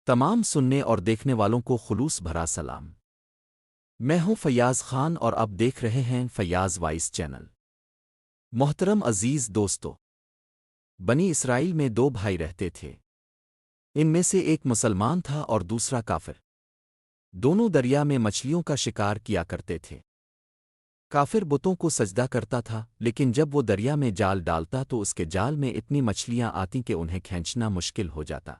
تمام سننے اور دیکھنے والوں کو خلوص بھرا سلام۔ میں ہوں فیاض خان اور آپ دیکھ رہے ہیں فیاض وائس چینل۔ محترم عزیز دوستو، بنی اسرائیل میں دو بھائی رہتے تھے۔ ان میں سے ایک مسلمان تھا اور دوسرا کافر۔ دونوں دریا میں مچھلیوں کا شکار کیا کرتے تھے۔ کافر بتوں کو سجدہ کرتا تھا، لیکن جب وہ دریا میں جال ڈالتا تو اس کے جال میں اتنی مچھلیاں آتی کہ انہیں کھینچنا مشکل ہو جاتا،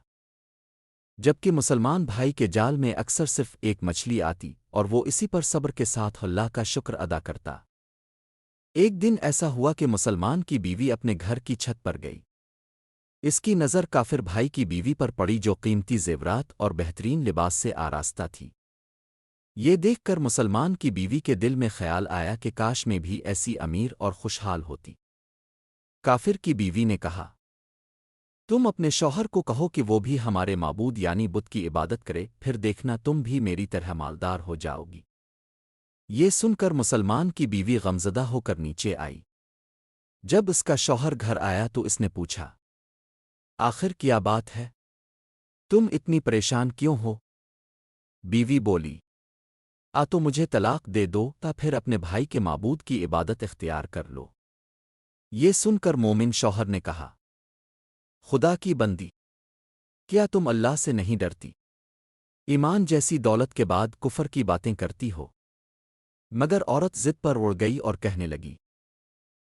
جبکہ مسلمان بھائی کے جال میں اکثر صرف ایک مچھلی آتی اور وہ اسی پر صبر کے ساتھ اللہ کا شکر ادا کرتا۔ ایک دن ایسا ہوا کہ مسلمان کی بیوی اپنے گھر کی چھت پر گئی۔ اس کی نظر کافر بھائی کی بیوی پر پڑی جو قیمتی زیورات اور بہترین لباس سے آراستہ تھی۔ یہ دیکھ کر مسلمان کی بیوی کے دل میں خیال آیا کہ کاش میں بھی ایسی امیر اور خوشحال ہوتی۔ کافر کی بیوی نے کہا، تم اپنے شوہر کو کہو کہ وہ بھی ہمارے معبود یعنی بت کی عبادت کرے، پھر دیکھنا تم بھی میری طرح مالدار ہو جاؤ گی۔ یہ سن کر مسلمان کی بیوی غمزدہ ہو کر نیچے آئی۔ جب اس کا شوہر گھر آیا تو اس نے پوچھا، آخر کیا بات ہے؟ تم اتنی پریشان کیوں ہو؟ بیوی بولی، تو مجھے طلاق دے دو تا پھر اپنے بھائی کے معبود کی عبادت اختیار کر لو۔ یہ سن کر مومن شوہر نے کہا، خدا کی بندی، کیا تم اللہ سے نہیں ڈرتی؟ ایمان جیسی دولت کے بعد کفر کی باتیں کرتی ہو؟ مگر عورت ضد پر اڑ گئی اور کہنے لگی،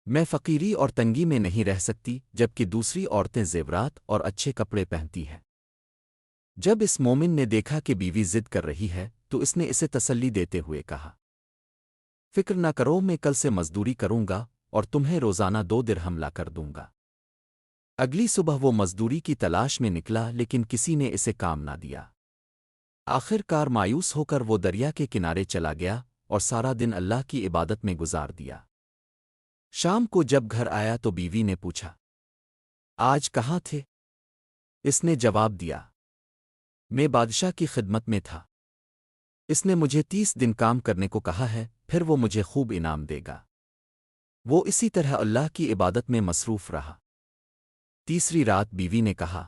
میں فقیری اور تنگی میں نہیں رہ سکتی، جبکہ دوسری عورتیں زیورات اور اچھے کپڑے پہنتی ہیں۔ جب اس مومن نے دیکھا کہ بیوی ضد کر رہی ہے تو اس نے اسے تسلی دیتے ہوئے کہا، فکر نہ کرو، میں کل سے مزدوری کروں گا اور تمہیں روزانہ 2 درہم لا کر دوں گا۔ اگلی صبح وہ مزدوری کی تلاش میں نکلا، لیکن کسی نے اسے کام نہ دیا۔ آخر کار مایوس ہو کر وہ دریا کے کنارے چلا گیا اور سارا دن اللہ کی عبادت میں گزار دیا۔ شام کو جب گھر آیا تو بیوی نے پوچھا، آج کہاں تھے؟ اس نے جواب دیا، میں بادشاہ کی خدمت میں تھا۔ اس نے مجھے 30 دن کام کرنے کو کہا ہے، پھر وہ مجھے خوب انعام دے گا۔ وہ اسی طرح اللہ کی عبادت میں مصروف رہا۔ تیسری رات بیوی نے کہا،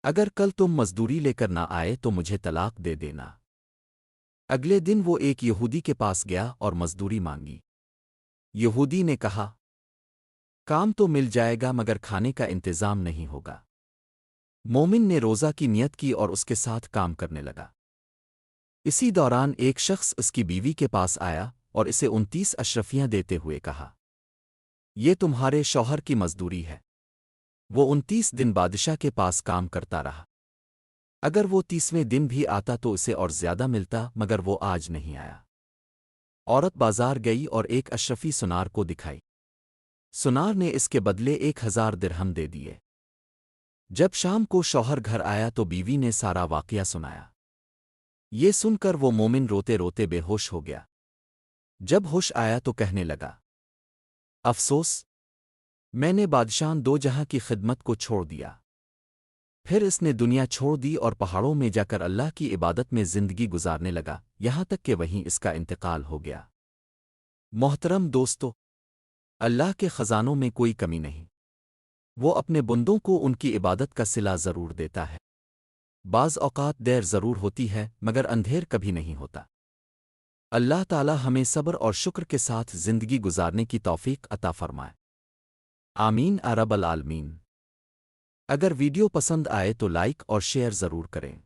اگر کل تم مزدوری لے کر نہ آئے تو مجھے طلاق دے دینا۔ اگلے دن وہ ایک یہودی کے پاس گیا اور مزدوری مانگی۔ یہودی نے کہا، کام تو مل جائے گا مگر کھانے کا انتظام نہیں ہوگا۔ مومن نے روزہ کی نیت کی اور اس کے ساتھ کام کرنے لگا۔ اسی دوران ایک شخص اس کی بیوی کے پاس آیا اور اسے 29 اشرفیاں دیتے ہوئے کہا، یہ تمہارے شوہر کی مزدوری ہے۔ وہ 29 دن بادشاہ کے پاس کام کرتا رہا۔ اگر وہ 30ویں دن بھی آتا تو اسے اور زیادہ ملتا، مگر وہ آج نہیں آیا۔ عورت بازار گئی اور ایک اشرفی سنار کو دکھائی۔ سنار نے اس کے بدلے 1000 درہم دے دیے۔ جب شام کو شوہر گھر آیا تو بیوی نے سارا واقعہ سنایا۔ یہ سن کر وہ مومن روتے روتے بے ہوش ہو گیا۔ جب ہوش آیا تو کہنے لگا، افسوس، میں نے بادشاہ دو جہاں کی خدمت کو چھوڑ دیا۔ پھر اس نے دنیا چھوڑ دی اور پہاڑوں میں جا کر اللہ کی عبادت میں زندگی گزارنے لگا، یہاں تک کہ وہیں اس کا انتقال ہو گیا۔ محترم دوستو، اللہ کے خزانوں میں کوئی کمی نہیں۔ وہ اپنے بندوں کو ان کی عبادت کا صلہ ضرور دیتا ہے۔ بعض اوقات دیر ضرور ہوتی ہے مگر اندھیر کبھی نہیں ہوتا۔ اللہ تعالی ہمیں صبر اور شکر کے ساتھ زندگی گزارنے کی توفیق عطا فرمائے۔ آمین رب العالمین۔ اگر ویڈیو پسند آئے تو لائک اور شیئر ضرور کریں،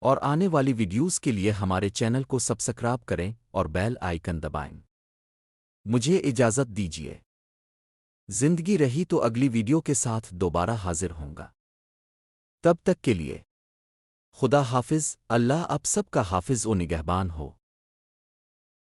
اور آنے والی ویڈیوز کے لیے ہمارے چینل کو سبسکرائب کریں اور بیل آئیکن دبائیں۔ مجھے اجازت دیجیے۔ زندگی رہی تو اگلی ویڈیو کے ساتھ دوبارہ حاضر ہوں گا۔ تب تک کے لیے خدا حافظ۔ اللہ آپ سب کا حافظ و نگہبان ہو۔